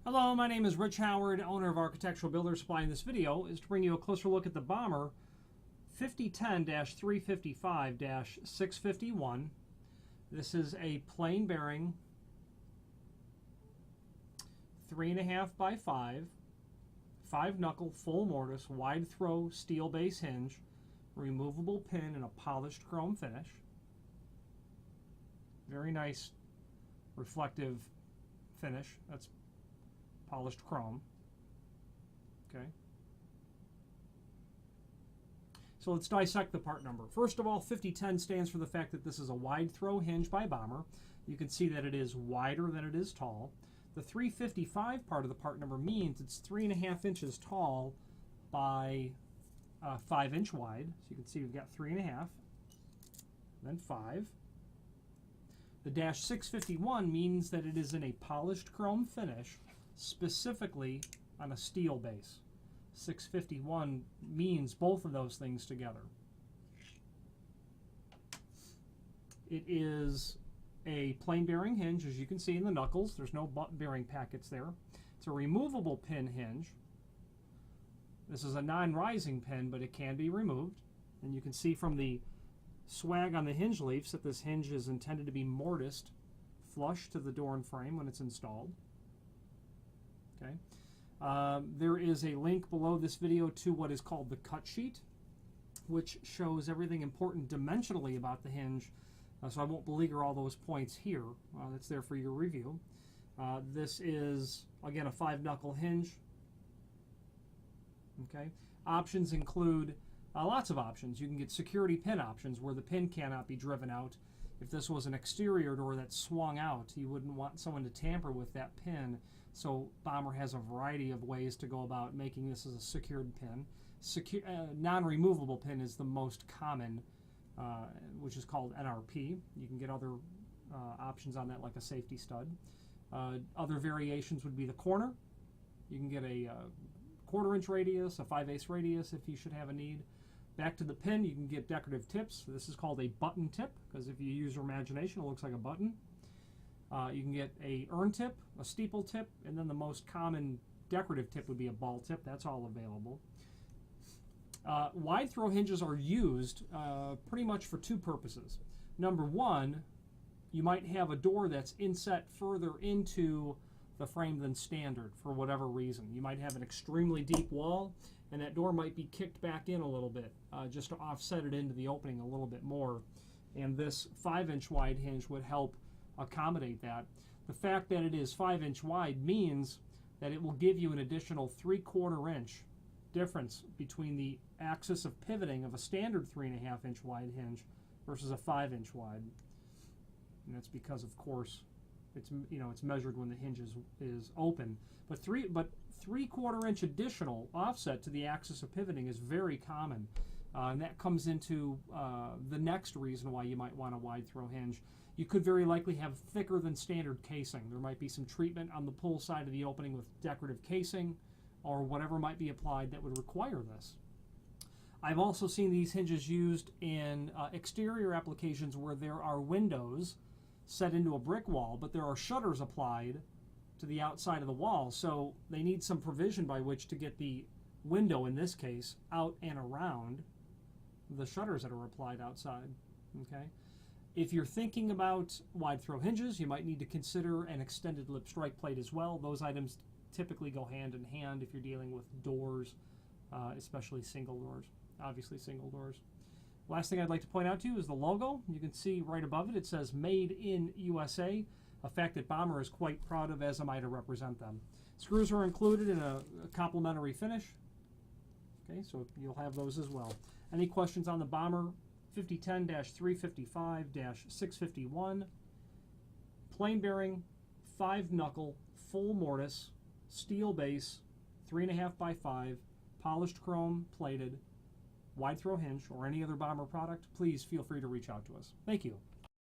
Hello, my name is Rich Howard, owner of Architectural Builder Supply. In this video is to bring you a closer look at the Bommer 5010-355-651. This is a plain bearing 3.5 by 5 knuckle full mortise wide throw steel base hinge, removable pin in a polished chrome finish. Very nice reflective finish. That's polished chrome. Okay. So let's dissect the part number. First of all, 5010 stands for the fact that this is a wide throw hinge by Bommer. You can see that it is wider than it is tall. The 355 part of the part number means it's 3.5 inches tall by 5 inch wide. So you can see we've got 3.5, then 5. The dash 651 means that it is in a polished chrome finish, specifically on a steel base. 651 means both of those things together. It is a plain bearing hinge, as you can see in the knuckles. There's no butt bearing packets there. It's a removable pin hinge. This is a non-rising pin, but it can be removed. And you can see from the swag on the hinge leaves that this hinge is intended to be mortised flush to the door and frame when it's installed. Okay. There is a link below this video to what is called the cut sheet, which shows everything important dimensionally about the hinge, so I won't beleaguer all those points here. That's there for your review. This is, again, a 5 knuckle hinge. Okay. Options include lots of options. You can get security pin options where the pin cannot be driven out. If this was an exterior door that swung out, you wouldn't want someone to tamper with that pin. So Bommer has a variety of ways to go about making this as a secured pin. Non-removable pin is the most common, which is called NRP. You can get other options on that, like a safety stud. Other variations would be the corner. You can get a 1/4 inch radius, a 5/8 radius if you should have a need. Back to the pin, you can get decorative tips. This is called a button tip, because if you use your imagination, it looks like a button. You can get a urn tip, a steeple tip, and then the most common decorative tip would be a ball tip. That's all available. Wide throw hinges are used pretty much for two purposes. Number one, you might have a door that's inset further into the frame than standard for whatever reason. You might have an extremely deep wall, and that door might be kicked back in a little bit just to offset it into the opening a little bit more. And this 5 inch wide hinge would help accommodate that. The fact that it is 5 inch wide means that it will give you an additional 3/4 inch difference between the axis of pivoting of a standard 3.5 inch wide hinge versus a 5 inch wide. And that's because, of course, it's measured when the hinge is open. But 3/4 inch additional offset to the axis of pivoting is very common. And that comes into the next reason why you might want a wide throw hinge. You could very likely have thicker than standard casing. There might be some treatment on the pull side of the opening with decorative casing or whatever might be applied that would require this. I've also seen these hinges used in exterior applications where there are windows set into a brick wall, but there are shutters applied to the outside of the wall, so they need some provision by which to get the window, in this case, out and around the shutters that are applied outside. Okay. If you're thinking about wide throw hinges, you might need to consider an extended lip strike plate as well. Those items typically go hand in hand if you're dealing with doors, especially single doors, obviously single doors. Last thing I'd like to point out to you is the logo. You can see right above it, it says Made in USA, a fact that Bommer is quite proud of, as am I to represent them. Screws are included in a complimentary finish. Okay, so you'll have those as well. Any questions on the Bommer 5010-355-651? Plain bearing, 5 knuckle, full mortise, steel base, 3.5 by 5, polished chrome plated, wide throw hinge, or any other Bommer product, please feel free to reach out to us. Thank you.